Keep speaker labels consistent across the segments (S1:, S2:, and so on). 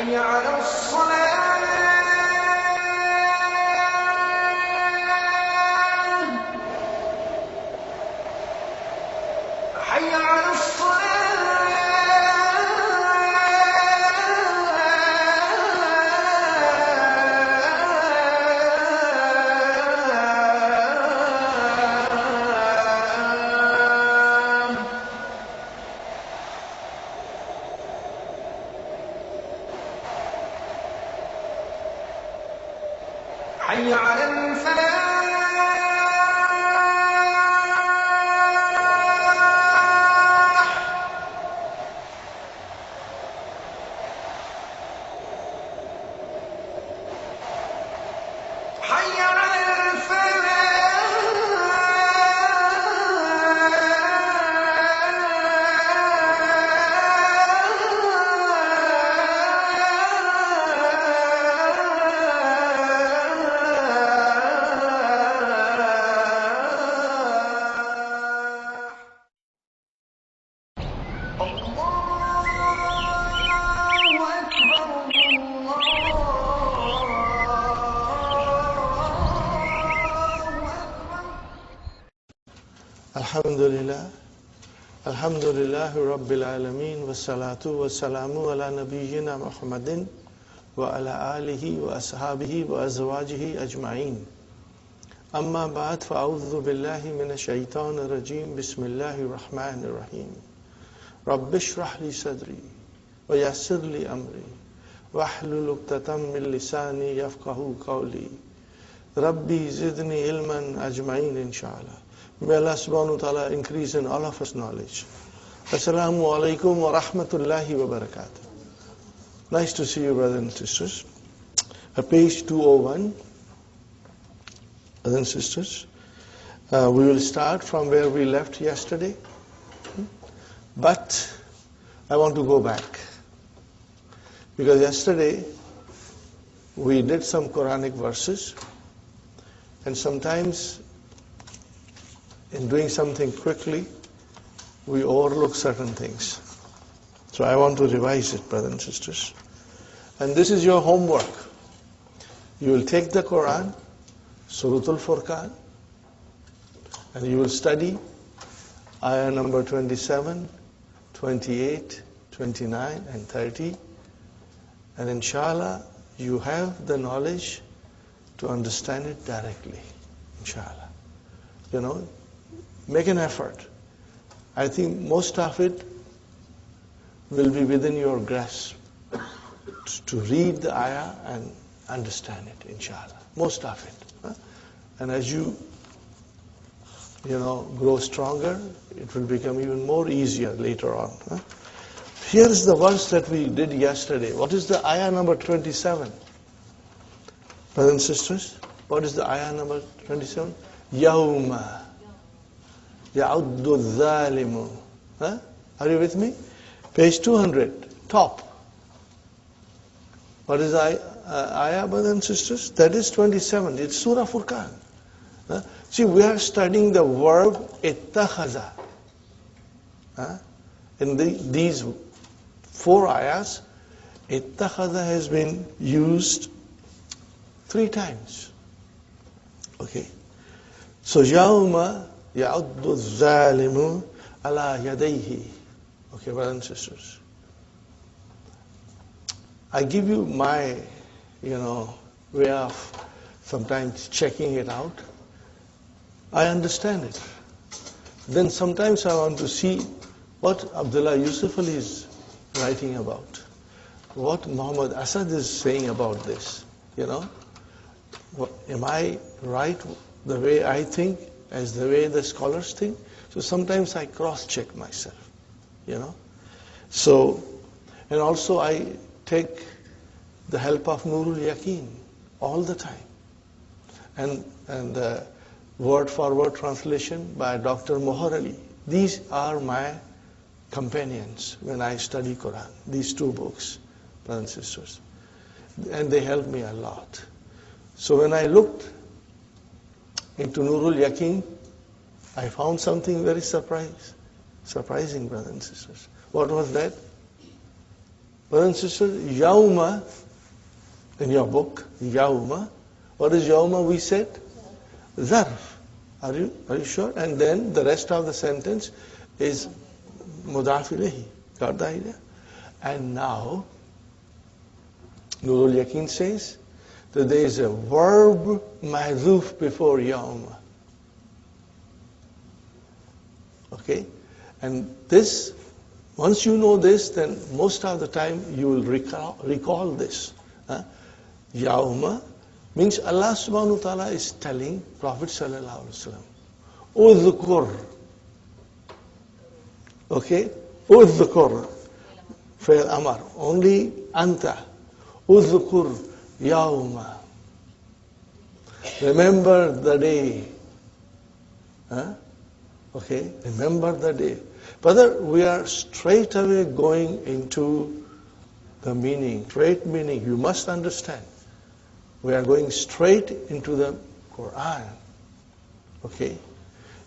S1: حي على الصلاة حي على حي على الفلاح حي على
S2: Alhamdulillah Rabbil Alameen wassalatu wassalamu ala nabiyyina Muhammadin wa ala alihi wa ashabihi wa azwajihi ajma'in. Amma ba'd, fa'udhu billahi minash shaitanir rajim. Bismillahir rahmanir rahim. Rabbi shrah li sadri wa yassir li amri wahlul 'uqdatam min lisani yafqahu qawli. Rabbi zidni ilman ajma'in inshallah. May Allah subhanahu wa ta'ala increase in all of us knowledge. Assalamu alaikum wa rahmatullahi wa barakatuh. Nice to see you, brothers and sisters. Page 201. Brothers and sisters, we will start from where we left yesterday. But I want to go back. Because yesterday we did some Quranic verses, and sometimes in doing something quickly, we overlook certain things. So I want to revise it, brothers and sisters. And this is your homework. You will take the Quran, Suratul Furqan, and you will study ayah number 27, 28, 29, and 30. And inshallah, you have the knowledge to understand it directly. Inshallah. You know, make an effort. I think most of it will be within your grasp to read the ayah and understand it, inshallah. Most of it. And as you grow stronger, it will become even more easier later on. Here is the verse that we did yesterday. What is the ayah number 27? Brothers and sisters, what is the ayah number 27? Yawma Ya'uddu dhalimu. Are you with me? Page 200, top. What is the ayah, brothers and sisters? That is 27. It's Surah Furqan. See, we are studying the verb ittakhaza. In these 4 ayahs, ittakhaza has been used 3 times. Okay. So, yawma ya'uddu zalimu ala yadayhi. Okay, brothers and sisters. I give you my, way of sometimes checking it out. I understand it. Then sometimes I want to see what Abdullah Yusuf Ali is writing about, what Muhammad Asad is saying about this. Am I right the way I think as the way the scholars think? So sometimes I cross-check myself, So, and also I take the help of Nurul Yaqeen all the time. And the word-for-word translation by Dr. Mohar Ali. These are my companions when I study Quran, these 2 books, brothers and sisters. And they help me a lot. So when I looked into Nurul Yaqeen, I found something very surprising, brothers and sisters. What was that? Brothers and sisters, Yawma, in your book, Yawma, what is Yawma we said? Zarf. Are you sure? And then the rest of the sentence is Mudaf ilayhi. Got the idea? And now, Nurul Yaqeen says that there is a verb mahdhuf before Yawma. Okay? And this, once you know this, then most of the time you will recall this. Yawma means Allah subhanahu wa ta'ala is telling Prophet sallallahu alaihi wasallam, udhkur. Okay? Udhkur. Fail amar. Only anta. Udhkur yawma. Remember the day. Okay? Remember the day. Brother, we are straight away going into the meaning. Straight meaning. You must understand. We are going straight into the Quran. Okay?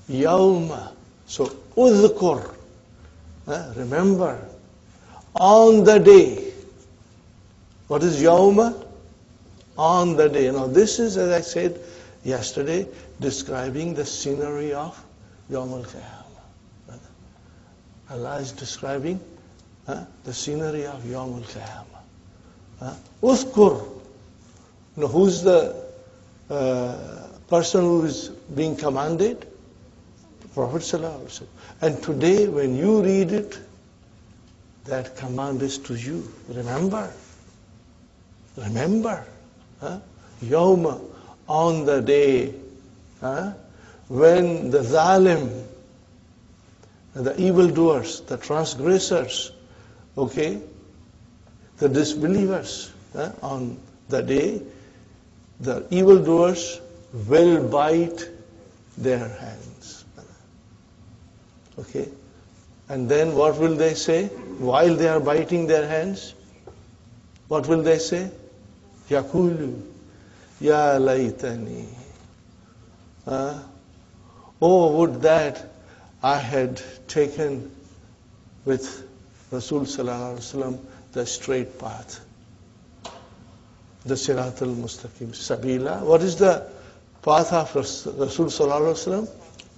S2: Yawma. So, udhkur. Remember. On the day. What is Yawma? On the day. Now this is, as I said yesterday, describing the scenery of Yawm al-Qiyamah. Allah is describing the scenery of Yawm al-Qiyamah. Udhkur. Now, who's the person who is being commanded? Prophet sallallahu alaihi wasallam. And today, when you read it, that command is to you. Remember. Remember. Yawma, on the day when the zalim, the evildoers, the transgressors, okay, the disbelievers, on the day, the evildoers will bite their hands. Okay? And then what will they say? While they are biting their hands, what will they say? Yakulu, ya laytani. Oh, would that I had taken with Rasul sallallahu alaihi wasallam the straight path. The Sirat al-Mustaqim, Sabila. What is the path of Rasul sallallahu alaihi wasallam?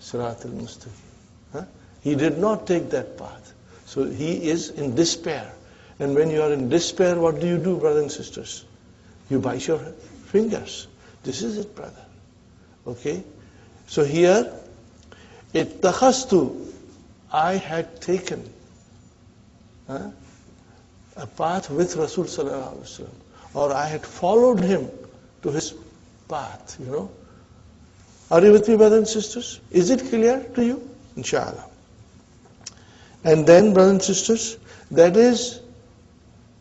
S2: Sirat al-Mustaqim. He did not take that path. So he is in despair. And when you are in despair, what do you do, brothers and sisters? You bite your fingers. This is it, brother. Okay? So here, ittakhastu, I had taken a path with Rasul sallallahu alaihi wasallam. Or I had followed him to his path, Are you with me, brothers and sisters? Is it clear to you? Inshallah. And then, brothers and sisters, that is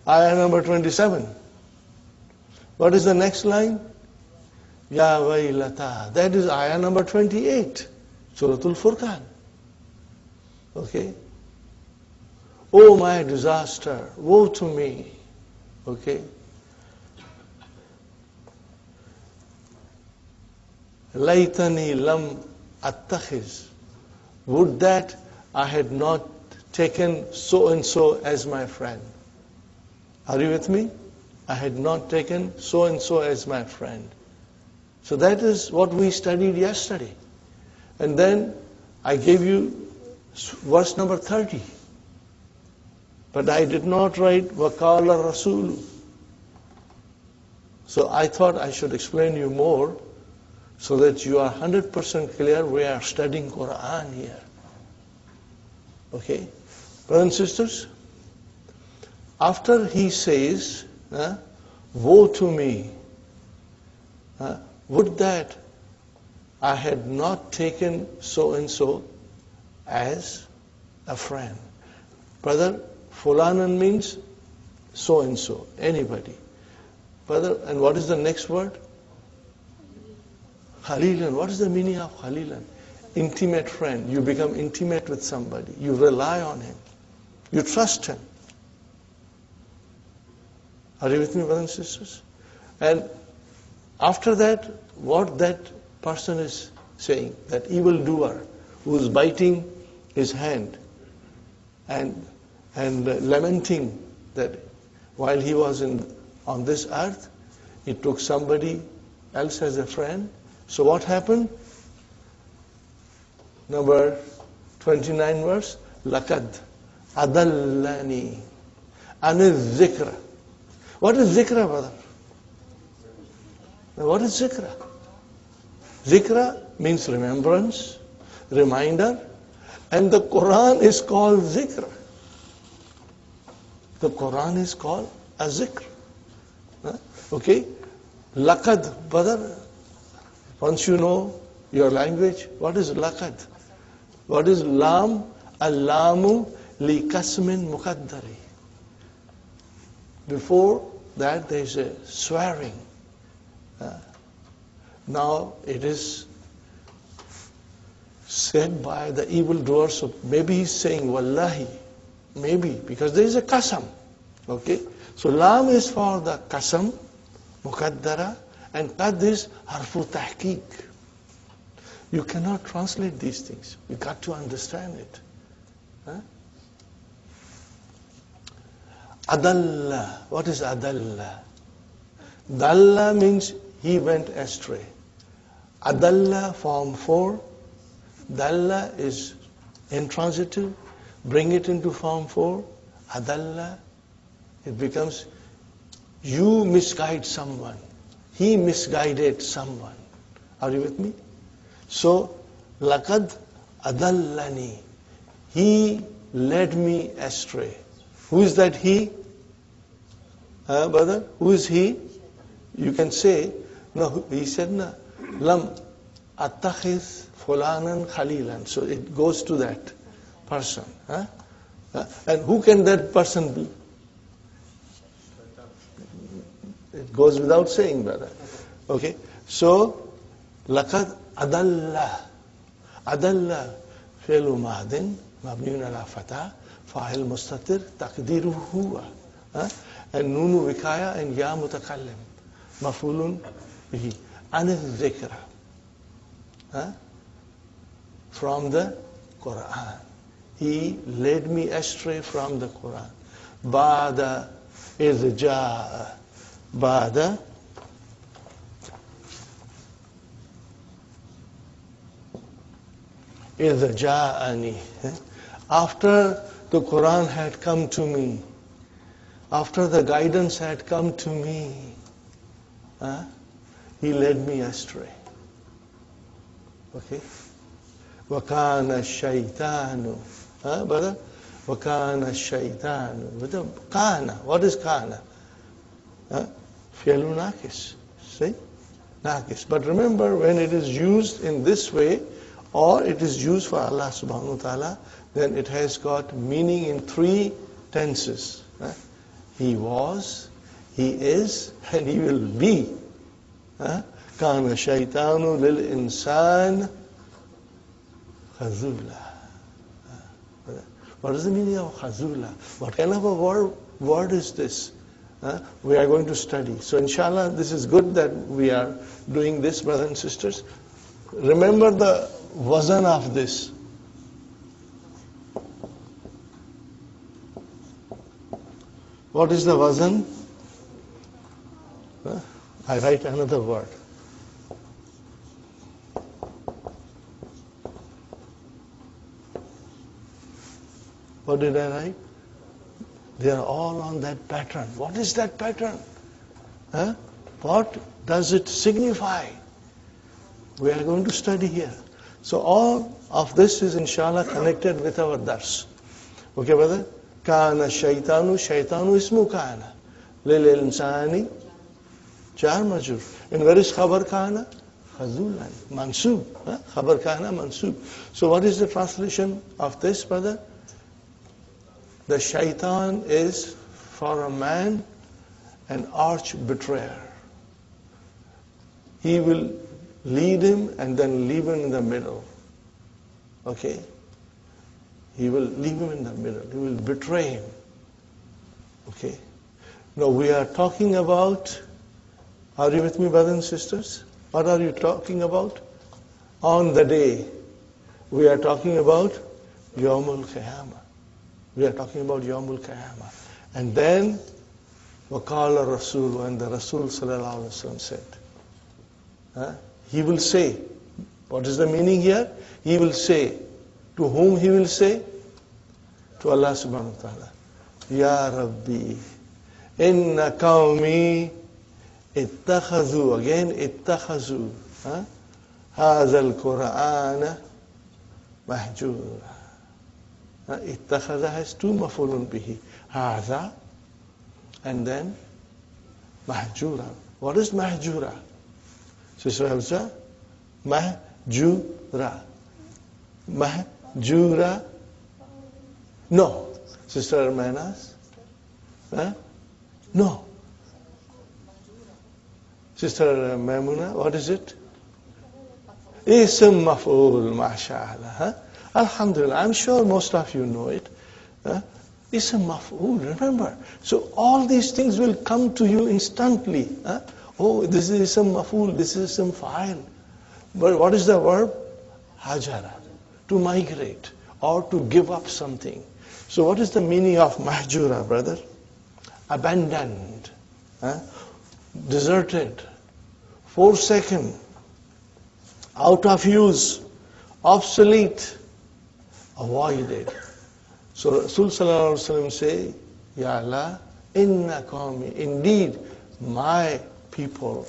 S2: ayah number 27. What is the next line? Ya waylata. That is ayah number 28. Suratul Furqan. Okay? Oh, my disaster. Woe to me. Okay? Laytani lam attakhiz. Would that I had not taken so and so as my friend. Are you with me? I had not taken so and so as my friend. So that is what we studied yesterday. And then I gave you verse number 30. But I did not write Waqala Rasulu. So I thought I should explain you more so that you are 100% clear we are studying Quran here. Okay? Brothers and sisters, after he says, woe to me, would that I had not taken so and so as a friend. Brother, fulanan means so and so, anybody. Brother, and what is the next word? Khalilan. What is the meaning of Khalilan? Intimate friend. You become intimate with somebody. You rely on him. You trust him. Are you with me, brothers and sisters? And after that, what that person is saying, that evildoer who is biting his hand and lamenting that while he was on this earth, he took somebody else as a friend. So what happened? Number 29 verse, Laqad adallani aniz zikra. What is zikra, brother? Now, what is zikra? Zikra means remembrance, reminder, and the Quran is called zikr. The Quran is called a zikr. Okay? Laqad, brother, once you know your language, what is laqad? What is lam? Al-lamu li kasmin muqaddari. Before that there is a swearing. Now it is said by the evildoer, so maybe he's saying wallahi, maybe, because there is a qasam. Okay? So lam is for the qasam, muqaddara, and qad is harfu tahqiq. You cannot translate these things. You got to understand it. Adalla. What is adalla? Dalla means he went astray. Adalla, form 4. Dalla is intransitive. Bring it into form 4. Adalla. It becomes you misguide someone. He misguided someone. Are you with me? So, laqad adallani. He led me astray. Who is that he? Brother, who is he? You can say, no, he said, no, lam attakhiz fulanan khalilan. So it goes to that person. And who can that person be? It goes without saying, brother. Okay? So, laqad adalla. Adalla fi'lu mahdin mabniun ala fatah fa'il mustatir taqdiruhu huwa. And nunu vikaya and ya mutakallim. Mafulun bihi. Anil dhikra. From the Quran. He led me astray from the Quran. Ba'da irja'a. Ba'da irja'ani. After the Quran had come to me, after the guidance had come to me, he led me astray. Okay? وَكَانَ الشَّيْطَانُ. Brother? وَكَانَ الشَّيْطَانُ. Kana. What is kana? Fi'lu naqis. See? Naqis. But remember, when it is used in this way, or it is used for Allah subhanahu wa ta'ala, then it has got meaning in 3 tenses. He was, he is, and he will be. كَانَ الشَّيْطَانُ لِلْإِنسَانِ خَذُولًا. What is the meaning of khazula? What kind of a word is this? We are going to study. So inshallah, this is good that we are doing this, brothers and sisters. Remember the wazan of this. What is the wazan? I write another word. What did I write? They are all on that pattern. What is that pattern? What does it signify? We are going to study here. So all of this is inshallah connected with our dars. Okay, brother? Kana shaytanu ismu kana. Lil insani jar majur. And where is khabar kana? Khazulan. Mansub. Khabar kana mansub. So what is the translation of this, brother? The shaitan is for a man an arch betrayer. He will lead him and then leave him in the middle. Okay? He will leave him in the middle. He will betray him. Okay? Now we are talking about, are you with me, brothers and sisters? What are you talking about? On the day. We are talking about Yawmul Qiyamah. We are talking about Yawmul Qiyamah. And then, Waqala Rasul, when the Rasul sallallahu alaihi wasallam said, he will say, what is the meaning here? He will say, to whom he will say? To Allah subhanahu wa ta'ala. Ya Rabbi, inna qawmi ittakhadhu, again ittakhadhu, hadha al-Qur'ana mahjura. Ittakhadha has two mafulun bihi. Hadha and then mahjura. What is mahjura? Sister Hamza? Mahjura. Mahjura? No. Sister Armanas? No. Sister Maimuna, what is it? Ism maf'ul, masha'Allah. Alhamdulillah, I'm sure most of you know it. Ism maf'ul, remember. So all these things will come to you instantly. Oh, this is ism maf'ul, this is ism fa'il. But what is the verb? Hajara, to migrate or to give up something. So what is the meaning of mahjura, brother? Abandoned, deserted, forsaken, out of use, obsolete, avoided. So Rasul sallallahu alaihi wasallam say, Ya Allah, inna qawmi, indeed my people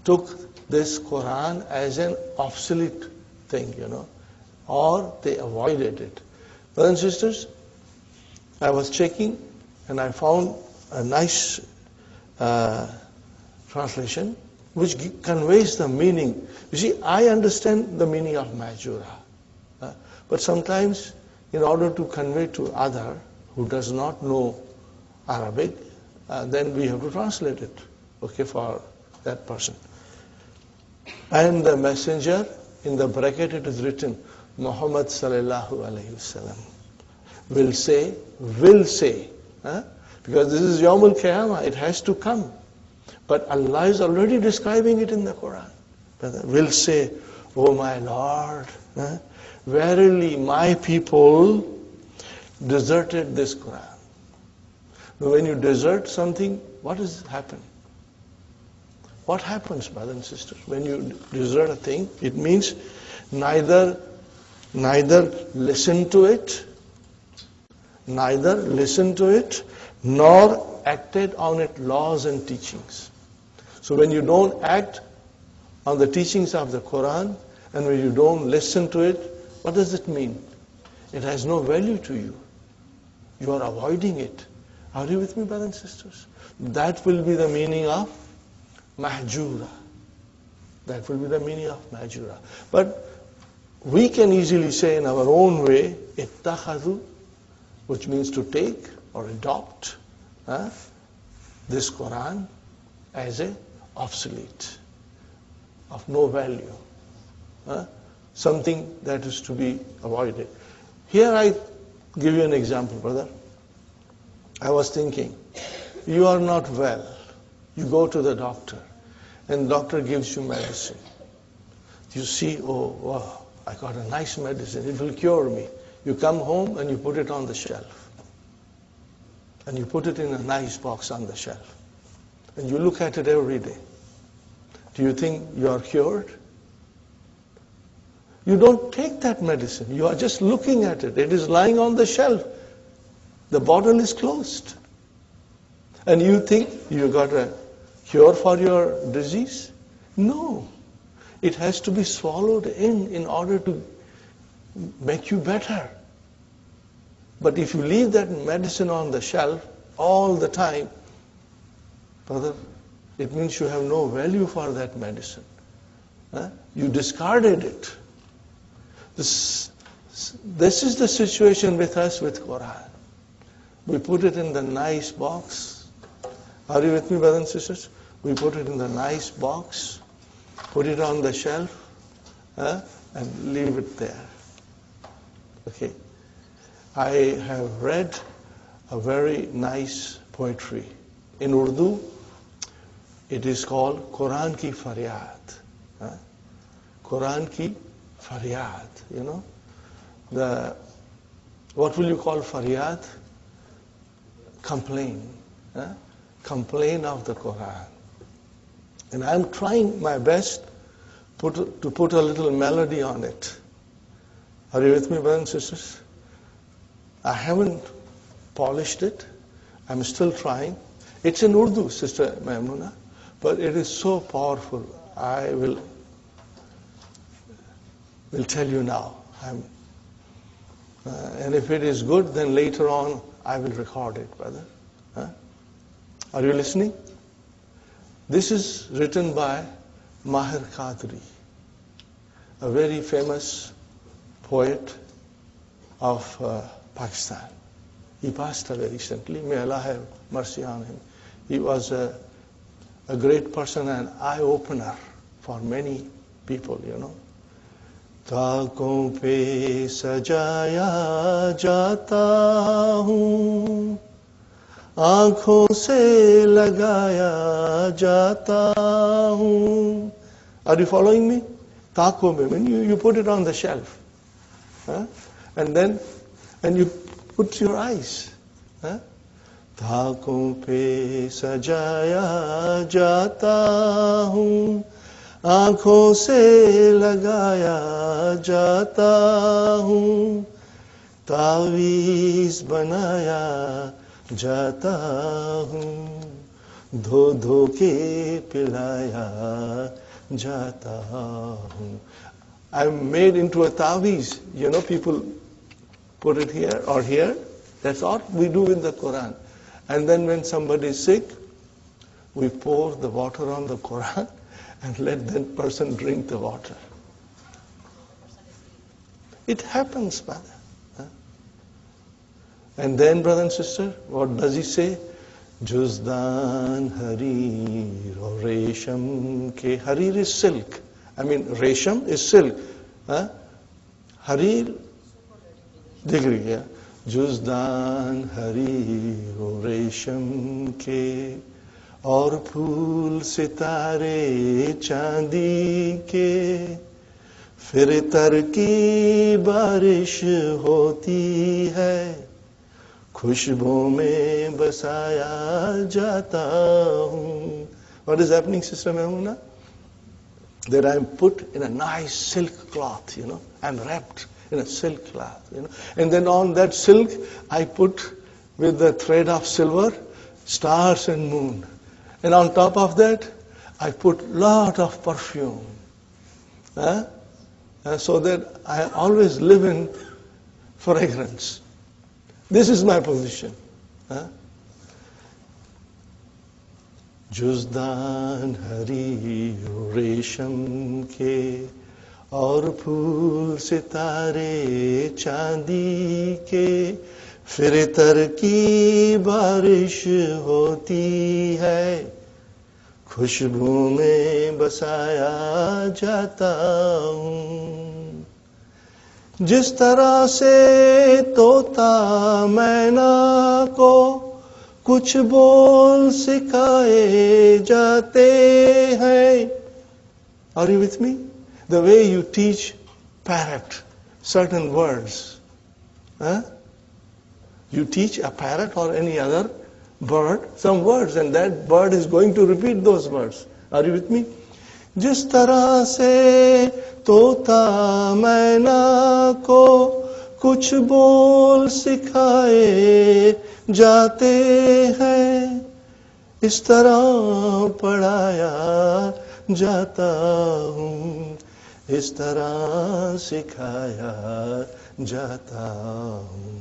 S2: took this Quran as an obsolete thing, or they avoided it. Brothers and sisters, I was checking and I found a nice translation which conveys the meaning. You see, I understand the meaning of mahjura. But sometimes, in order to convey to other who does not know Arabic, then we have to translate it, okay, for that person. And the messenger, in the bracket it is written, Muhammad sallallahu alayhi wasallam, will say, because this is Yawmul Qiyamah, it has to come. But Allah is already describing it in the Quran. Will say, oh my Lord, verily my people deserted this Quran. Now when you desert something, what does happen? What happens, brothers and sisters? When you desert a thing, it means neither listen to it, nor acted on its laws and teachings. So when you don't act on the teachings of the Quran, and when you don't listen to it, what does it mean? It has no value to you. You are avoiding it. Are you with me, brothers and sisters? That will be the meaning of mahjura. That will be the meaning of mahjura. But we can easily say in our own way, ittakhadhu, which means to take or adopt this Quran as a obsolete, of no value, something that is to be avoided. Here I give you an example, brother. I was thinking, you are not well. You go to the doctor, and the doctor gives you medicine. You see, oh, wow, I got a nice medicine. It will cure me. You come home and you put it on the shelf. And you put it in a nice box on the shelf. And you look at it every day. Do you think you are cured? You don't take that medicine. You are just looking at it. It is lying on the shelf. The bottle is closed. And you think you got a cure for your disease? No. It has to be swallowed in order to make you better. But if you leave that medicine on the shelf all the time, brother, it means you have no value for that medicine. You discarded it. This is the situation with us with Quran. We put it in the nice box. Are you with me, brothers and sisters? We put it in the nice box, put it on the shelf, and leave it there. Okay. I have read a very nice poetry in Urdu. It is called Quran Ki Faryad. Quran Ki Faryad, you know. What will you call Faryad? Complain. Complain of the Quran. And I'm trying my best to put a little melody on it. Are you with me, brothers and sisters? I haven't polished it. I'm still trying. It's in Urdu, Sister Maimuna, but it is so powerful. I will tell you now. And if it is good, then later on I will record it, brother. Are you listening? This is written by Mahir Qadri, a very famous poet of Pakistan. He passed away recently. May Allah have mercy on him. He was a great person, an eye-opener for many people, you know. ताकों पे सजाया जाता हूँ, आँखों से लगाया जाता हूँ. Are you following me? ताकों पे, when you put it on the shelf, and you put your eyes. ताकों पे सजाया जाता हूँ, आँखों से लगाया जाता हूँ, तावीज़ बनाया जाता हूँ, धो धो के पिलाया जाता हूँ. I'm made into a tawiz. You know, people put it here or here. That's all we do in the Quran. And then when somebody is sick, we pour the water on the Quran and let that person drink the water. It happens, brother. And then, brother and sister, what does he say? Juzdan harir or resham ke. Harir is silk. I mean, resham is silk. Harir, degree, yeah. Juzdan harir or resham ke. और फूल सितारे चांदी के, फिर तर की बारिश होती है, खुशबू में बसाया जाता हूँ. What is happening, Sister Maimuna? That I am put in a nice silk cloth, you know. I am wrapped in a silk cloth, you know. And then on that silk, I put with the thread of silver, stars and moon. And on top of that, I put lot of perfume. So that I always live in fragrance. This is my position. Juzdan hari resham ke, और फूल सितारे चांदी के, फिर तर की बारिश होती है, खुशबू में बसाया जाता हूँ. जिस तरह से तोता मैना को कुछ बोल सिखाए जाते हैं. Are you with me? the way you teach parrot certain words. You teach a parrot or any other bird some words, and that bird is going to repeat those words. Are you with me? जिस तरह से तोता मैना को कुछ बोल सिखाए जाते हैं, इस तरह पढ़ाया जाता हूँ, इस तरह सिखाया जाता हूँ.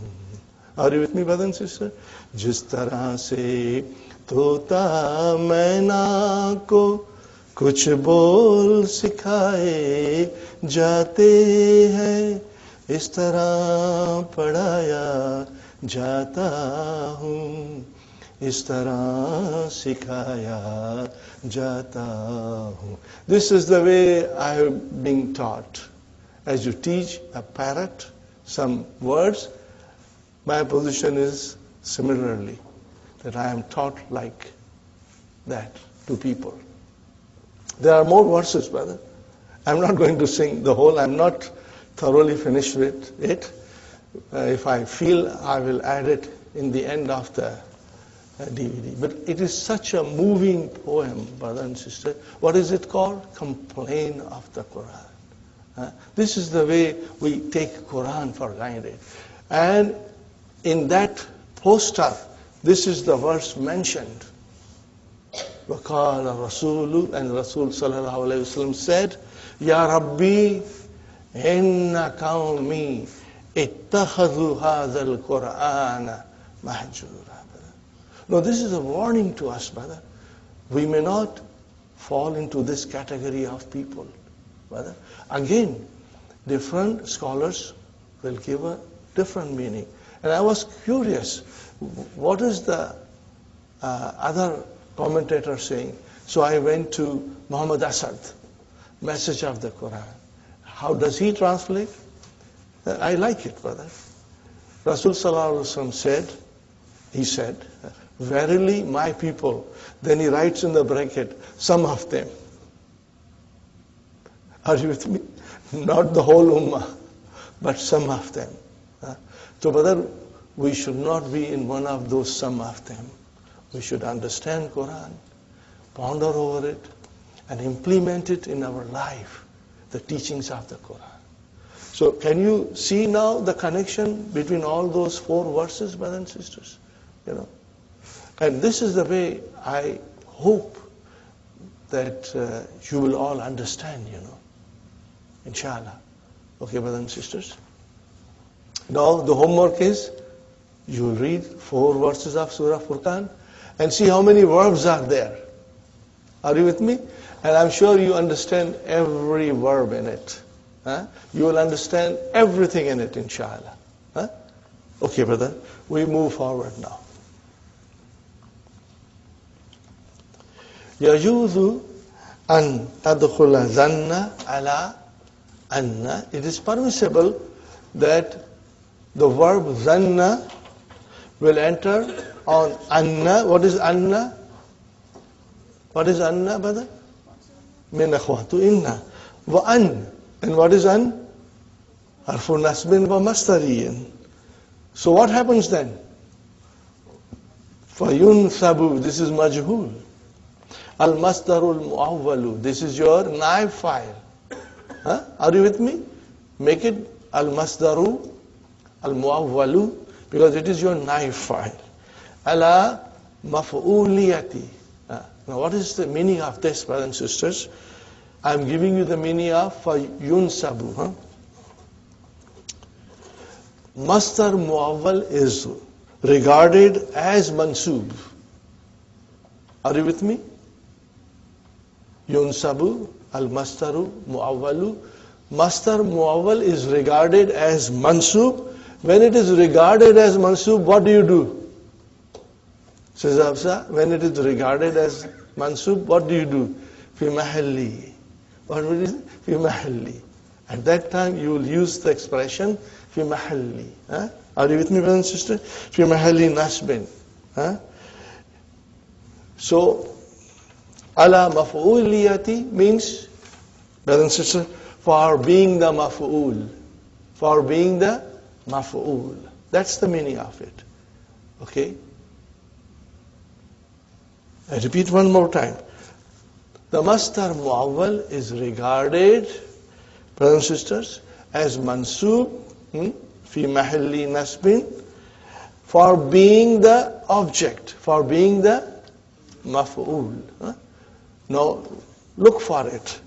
S2: Are you with me, brother and sister? जिस तरह से तोता मैना को कुछ बोल सिखाए जाते हैं, इस तरह पढ़ाया जाता हूँ, इस तरह सिखाया जाता हूँ. This is the way I have been taught. As you teach a parrot some words, my position is similarly, that I am taught like that to people. There are more verses, brother. I'm not going to sing the whole. I'm not thoroughly finished with it. If I feel, I will add it in the end of the DVD. But it is such a moving poem, brother and sister. What is it called? Complain of the Quran. This is the way we take Quran for granted. And in that poster, this is the verse mentioned. وَقَالَ الرَّسُولُ, and Rasul sallallahu alayhi wasallam said, Ya Rabbi, inna qawmi ittakhadhu hadha al-Qur'ana mahjura. No, this is a warning to us, brother. We may not fall into this category of people, brother. Again, different scholars will give a different meaning. And I was curious, what is the other commentator saying? So I went to Muhammad Asad, Message of the Quran. How does he translate? I like it, brother. Rasul sallallahu alaihi wasallam said, he said, verily my people. Then he writes in the bracket, some of them. Are you with me? Not the whole ummah, but some of them. So brother, we should not be in one of those some of them. We should understand Quran, ponder over it, and implement it in our life, the teachings of the Quran. So can you see now the connection between all those 4 verses, brothers and sisters? You know, and this is the way I hope that you will all understand, you know, inshallah. Okay, brothers and sisters? Now the homework is, you will read 4 verses of Surah Furqan and see how many verbs are there. Are you with me? And I'm sure you understand every verb in it. You will understand everything in it, inshallah. Okay, brother, we move forward now. يَجُوزُ أَن تَدْخُلَ ظَنَّ عَلَى أَنَّ. It is permissible that the verb zanna will enter on anna. What is anna? What is anna, brother? Min akhwatu inna. Wa an. And what is an? Harfu nasbin wa mastariyin. So what happens then? Fayunsabu. This is majhul. Al masdarul muawwalu. This is your naib file. Are you with me? Make it al masdaru al-muawwalu, because it is your naib file. Ala maf'uliyati. Now what is the meaning of this, brothers and sisters? I am giving you the meaning of yunsabu. Masdar muawwal is regarded as mansub. Are you with me? Yunsabu al-masdaru muawwalu. Masdar muawwal is regarded as mansub. When it is regarded as mansub, what do? Says Hafsa, when it is regarded as mansub, what do? Fi mahalli. What will it is? Fi mahalli. At that time, you will use the expression fi mahalli. Are you with me, brother and sister? Fi mahalli nasbin. So, ala maf'uliyati means, brother and sister, for being the maf'ul. For being the maf'ul. That's the meaning of it. Okay? I repeat one more time. The masdar muawwal is regarded, brothers and sisters, as mansub fi mahalli nasbin, for being the object, for being the maf'ul. Now, look for it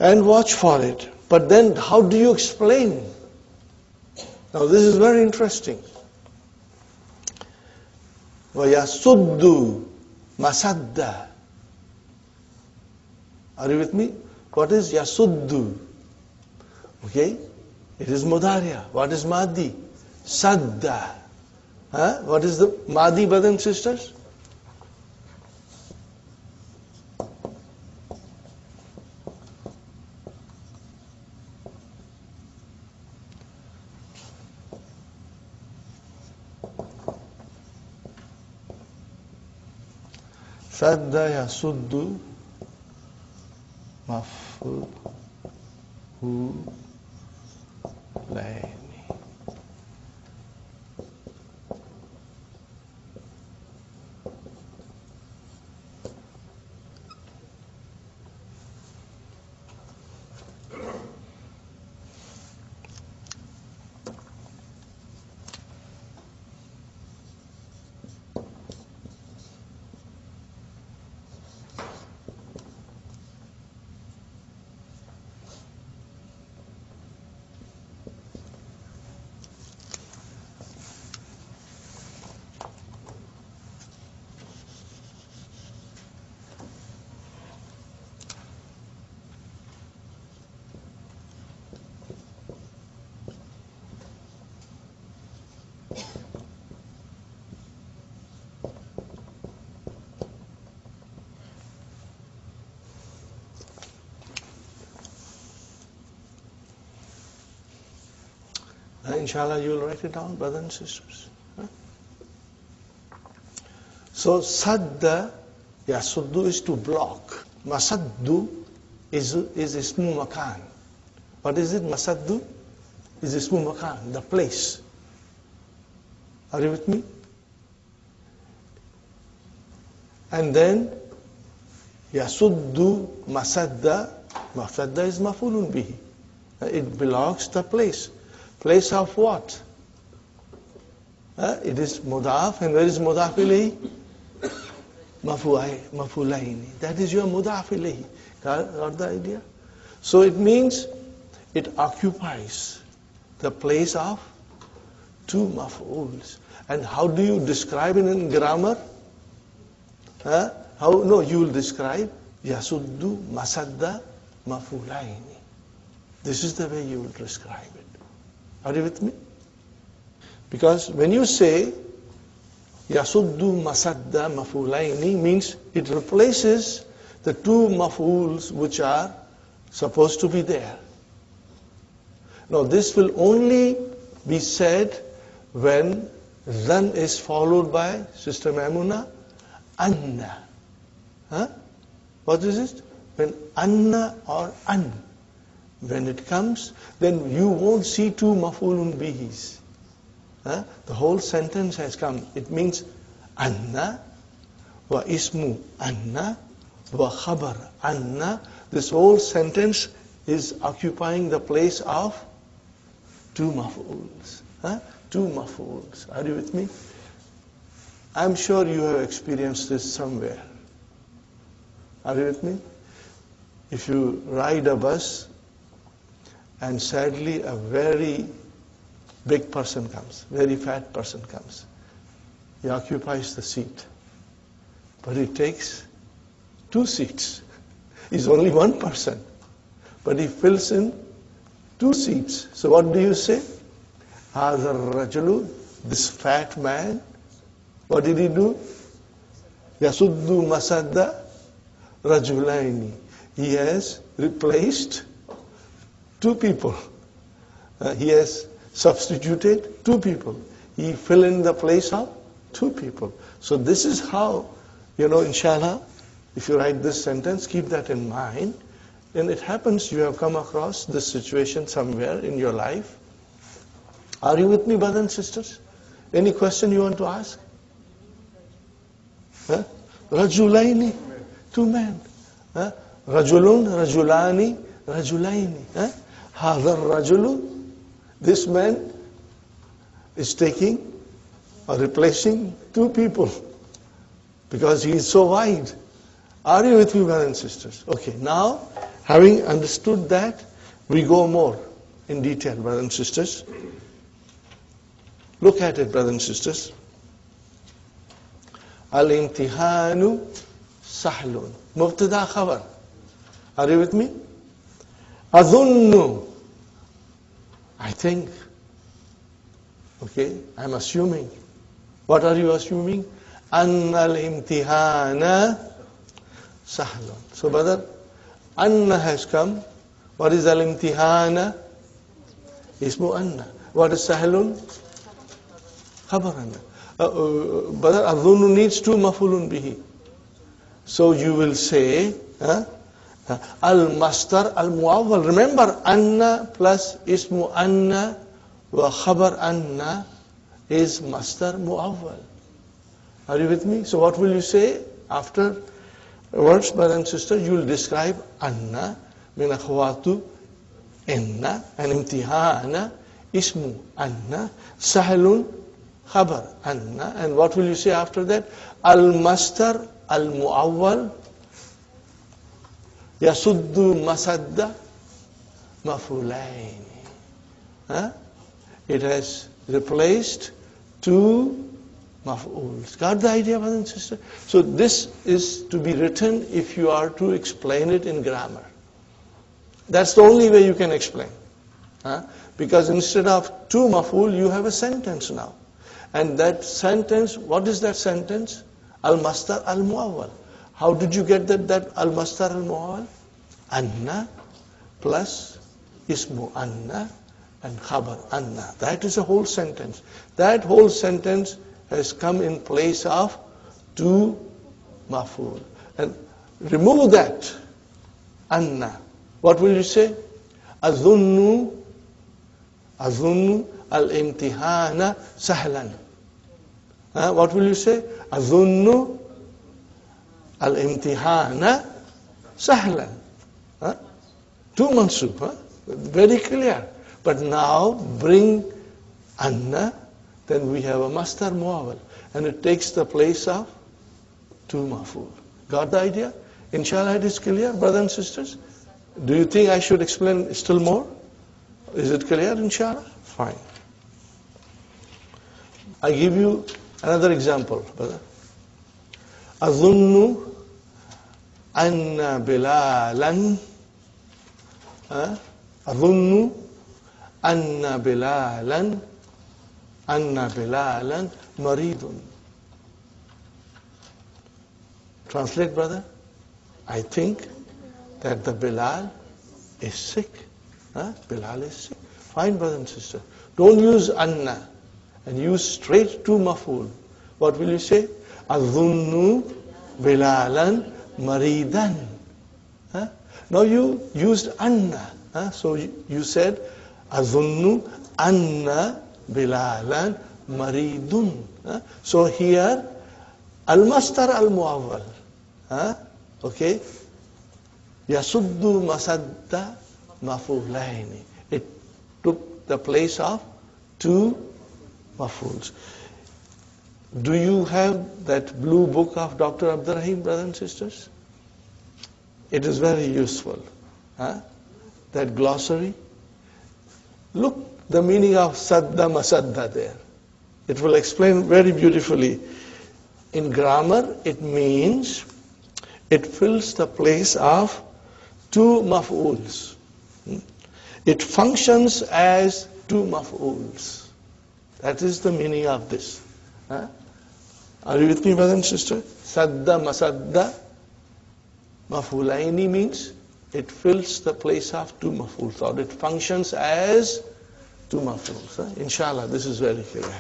S2: and watch for it. But then, how do you explain? Now, this is very interesting. وَيَسُدُّ مَسَدَّ. Are you with me? What is yasuddu? Okay? It is mudariya. What is madi? Sadda. What is the madi, brothers and sisters? Sadda yasuddu maf'ulaini. Inshallah, you will write it down, brothers and sisters. So, sadda, yasuddu is to block. Masaddu is ismu makan. What is it? Masaddu is ismu makan, the place. Are you with me? And then, yasuddu masadda. Masadda is mafulun bihi. It belongs to the place. Place of what? It is mudaf, and where is mudaf ilayhi? Mafulaini. That is your mudaf ilayhi. Got the idea? So it means it occupies the place of two maf'uls. And how do you describe it in grammar? No, you will describe yasuddu masadda mafulaini. This is the way you will describe it. Are you with me? Because when you say yasuddu masadda mafulaini, means it replaces the two maf'uls which are supposed to be there. Now this will only be said when zan is followed by, Sister Maimuna, anna. What is it? When anna or an, when it comes, then you won't see two maf'ulun bihis. The whole sentence has come. It means anna wa ismu anna wa khabar anna. This whole sentence is occupying the place of two maf'uls. Two maf'uls. Are you with me? I'm sure you have experienced this somewhere. Are you with me? If you ride a bus and sadly a very big person comes, very fat person comes. He occupies the seat. But he takes two seats. He's only one person. But he fills in two seats. So what do you say? Hadha rajulu, this fat man, what did he do? Yasuddu masadda rajulaini. He has replaced two people. He has substituted two people. He fill in the place of two people. So this is how, inshallah, if you write this sentence, keep that in mind. and it happens you have come across this situation somewhere in your life. Are you with me, brothers and sisters? Any question you want to ask? Huh? Rajulaini, two men. Huh? Rajulun, rajulani, rajulaini. Huh? Hadha rajulu, this man is taking or replacing two people because he is so wide. Are you with me, brothers and sisters? Okay, now having understood that, we go more in detail, brothers and sisters. Look at it, brothers and sisters. Al-imtihanu sahlun. Mubtada khabar. Are you with me? Adhunnu. I think. Okay, I'm assuming. What are you assuming? Anna al-imtihana sahlun. So, brother, anna has come. What is al-imtihana? Ismu anna. What is sahlun? Khabar anna. Brother, adhunnu needs two mafulun bihi. So you will say, al-mastar al-muawwal. Remember, anna plus ismu anna wa khabar anna is mastar muawwal. Are you with me? So what will you say after words, brother and sister? You will describe anna min akhwatu inna and imtihana ismu anna sahlun khabar anna. And what will you say after that? Al-mastar al-muawwal yasuddu masadda mafulaini. It has replaced two maf'uls. Got the idea, brothers and sisters? So this is to be written if you are to explain it in grammar. That's the only way you can explain. Because instead of two maf'ul, you have a sentence now. And that sentence, what is that sentence? Al-mastar al-muawwal. How did you get that al-mastar al-muawwal? Anna plus ismu anna and khabar anna. That is a whole sentence. That whole sentence has come in place of two maf'ul. And remove that anna. What will you say? Adhunnu al-imtihana sahlan. What will you say? Adhunnu al-imtihana sahlan. Two mansub. Very clear. But now bring anna, then we have a mastar muawwal, and it takes the place of two maf'ul. Got the idea? Inshallah it is clear, brothers and sisters? Do you think I should explain still more? Is it clear, inshallah? Fine. I give you another example, brother. Adhunnu anna bilalan Adhunnu anna bilalan maridun. Translate, brother. I think that the Bilal is sick. Bilal is sick. Fine, brother and sister. Don't use anna and use straight to maf'ul. What will you say? Adhunnu bilalan maridan. Now you used anna. So you said Adhunnu anna bilalan maridun. So here al-mastar al-muawwal. Okay. Yasuddu masadda mafulaini. It took the place of two mafuls. Do you have that blue book of Dr. Abdurrahim, brothers and sisters? It is very useful. That glossary. Look the meaning of sadda masadda there. It will explain very beautifully. In grammar, it means it fills the place of two maf'uls. It functions as two maf'uls. That is the meaning of this. Are you with me, brother and sister? Sadda masadda maf'ulaini means it fills the place of two maf'uls, or it functions as two maf'uls. Inshallah, this is very clear.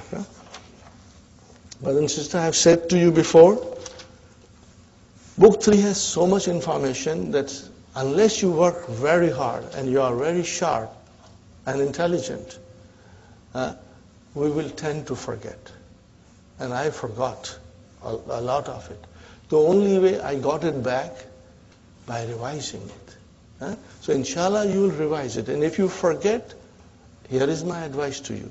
S2: Brother and sister, I have said to you before, Book 3 has so much information that unless you work very hard and you are very sharp and intelligent, we will tend to forget. And I forgot a lot of it. The only way I got it back, by revising it. So inshallah you will revise it. And if you forget, here is my advice to you.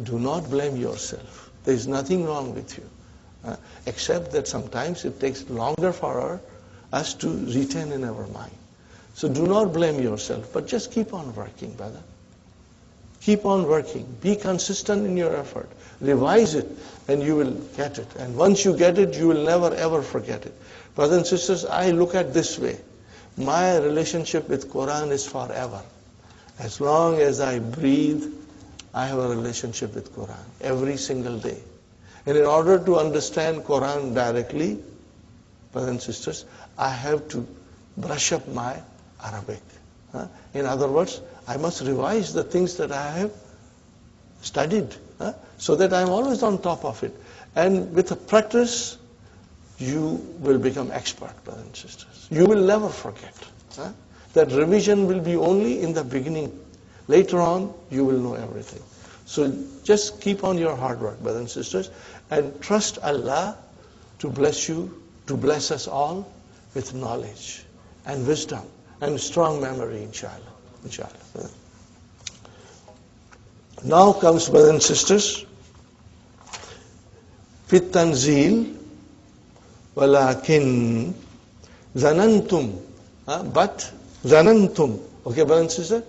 S2: Do not blame yourself. There is nothing wrong with you. Except that sometimes it takes longer for us to retain in our mind. So do not blame yourself, but just keep on working, brother. Keep on working. Be consistent in your effort. Revise it, and you will get it. And once you get it, you will never ever forget it. Brothers and sisters, I look at this way. My relationship with Quran is forever. As long as I breathe, I have a relationship with Quran every single day. And in order to understand Quran directly, brothers and sisters, I have to brush up my Arabic. In other words, I must revise the things that I have studied, so that I'm always on top of it. And with the practice, you will become expert, brothers and sisters. You will never forget. That revision will be only in the beginning. Later on, you will know everything. So just keep on your hard work, brothers and sisters, and trust Allah to bless you, to bless us all with knowledge and wisdom and strong memory, inshallah. Inshallah. Now comes, brothers and sisters, fit tanzil, walakin zanantum, but zanantum. Okay, brothers and sisters,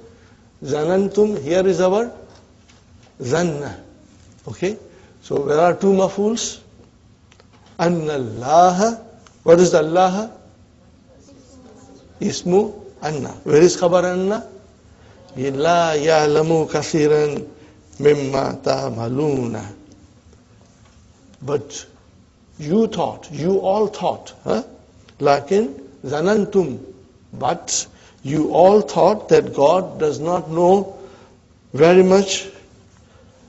S2: zanantum, here is our zanna. Okay, so there are two mafuls. Anna Allah, what is the Allah? Ismu Anna. Where is khabar Anna? La ya'lamu kathiran mimma ta'maluna. But you all thought, lakin zanantum, but you all thought that God does not know very much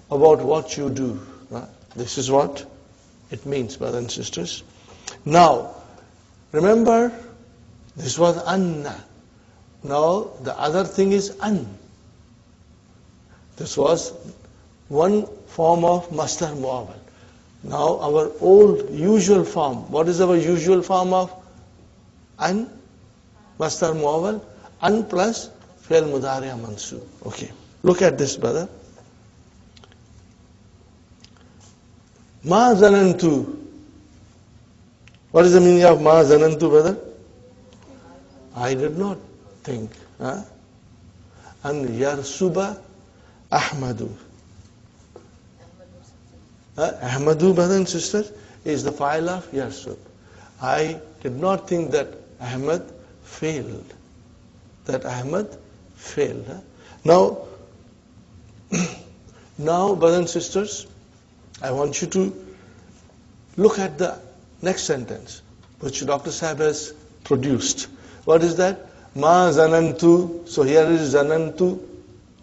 S2: about what you do. This is what it means, brothers and sisters. Now, remember, this was Anna. Now, the other thing is An. This was one form of Masdar Muawwal. Now, our old usual form. What is our usual form of An? Masdar Muawwal. An plus Fi'l Mudari' Mansub. Okay. Look at this, brother. Ma zanantu. What is the meaning of ma zanantu, brother? I did not think. And yarsuba Ahmadu. Ahmadu, brothers and sisters, is the file of yarsub. I did not think that Ahmad failed. Now, brothers and sisters, I want you to look at the next sentence, which Dr. Sahib has produced. What is that? Ma zanantu. So here is zanantu.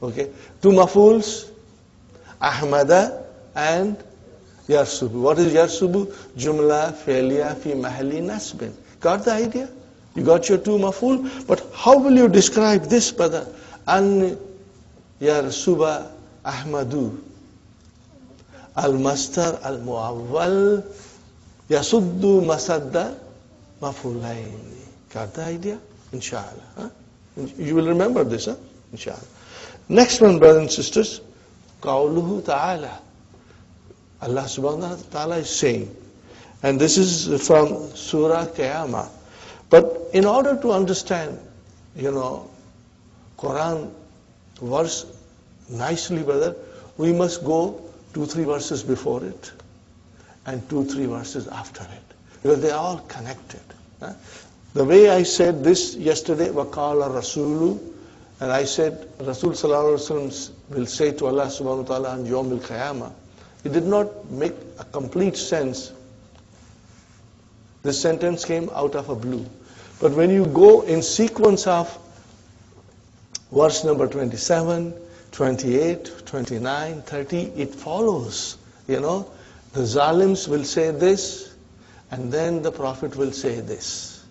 S2: Okay. Two mafuls, Ahmada and yarsubu. What is yarsubu? Jumla fi'liya fi mahalli nasbin. Got the idea? You got your two maful, but how will you describe this, brother? An yarsuba Ahmadu. Al-mastar al-muawwal yasuddu masadda mafulaini. Got the idea? Inshallah. You will remember this, inshallah. Next one, brothers and sisters, Qawluhu ta'ala. Allah subhanahu wa ta'ala is saying, and this is from Surah Qiyamah. But in order to understand, Quran verse nicely, brother, we must go 2-3 verses before it and 2-3 verses after it, because they are all connected. The way I said this yesterday, waqala rasulu, and I said Rasul sallallahu alaihi wasallam will say to Allah subhanahu wa ta'ala on Yawm al-Qiyamah, it did not make a complete sense. This sentence came out of a blue. But when you go in sequence of verse number 27, 28, 29, 30, it follows. The zalims will say this, and then the Prophet will say this.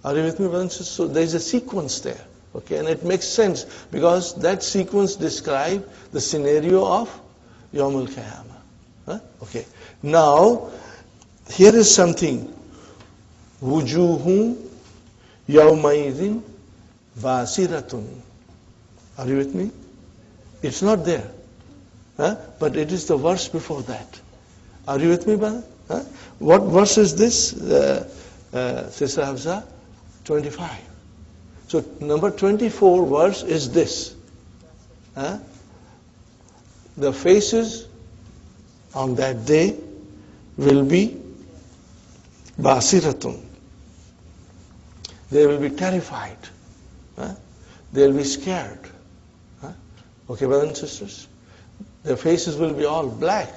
S2: Are you with me, brothers and sisters? So there is a sequence there. Okay, and it makes sense because that sequence describes the scenario of Yawmul Qiyamah. Huh? Okay. Now, here is something. Wujuhun yawmaidhin basiratun. Are you with me? It's not there. Huh? But it is the verse before that. Are you with me, brother? Huh? What verse is this, Sister Hafsa? 25. So number 24 verse is this. Huh? The faces on that day will be basiratun. They will be terrified. Huh? They will be scared. Huh? Okay, brothers and sisters? Their faces will be all black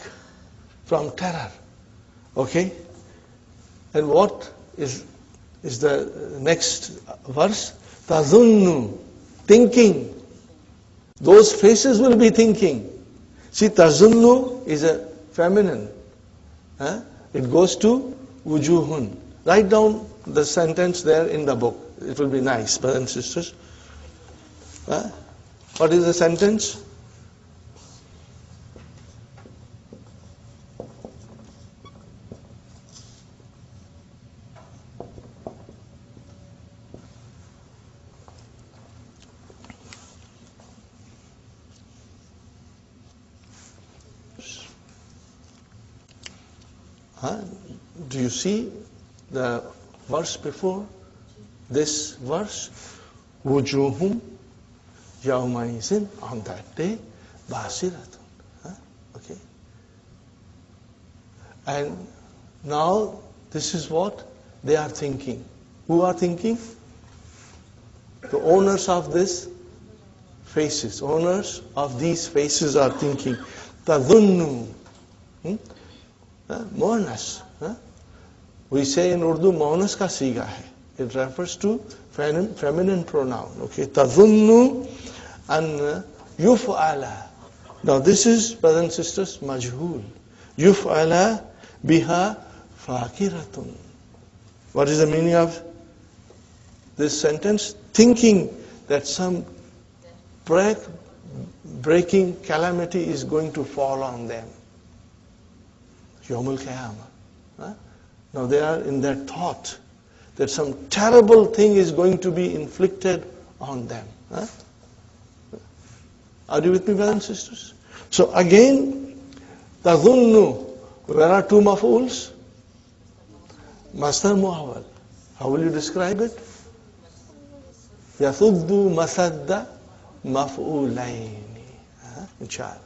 S2: from terror. Okay? And what is the next verse? Tazunnu, thinking. Those faces will be thinking. See, tazunnu is a feminine. Huh? It goes to wujuhun. Write down the sentence there in the book. It will be nice, brothers and sisters. Huh? What is the sentence? Huh? Do you see the verse before this verse? Wujuhum yawmaizin, on that day, basiratun. Huh? Okay. And now this is what they are thinking. Who are thinking? The owners of this faces. Owners of these faces are thinking. Tadhunnu. Monas. We say in Urdu, monas ka siga hai. It refers to feminine pronoun. Okay, tadhunnu and yuf'ala. Now this is, brothers and sisters, majhul. Yuf'ala biha fakiratun. What is the meaning of this sentence? Thinking that some breaking calamity is going to fall on them. Yawmul Qiyamah. Huh? Now they are in that thought that some terrible thing is going to be inflicted on them. Huh? Are you with me, brothers and sisters? So again, tadhunnu, where are two maf'uls? Masdar muawwal. How will you describe it? Yathuddu masadda maf'ulaini. Inshallah.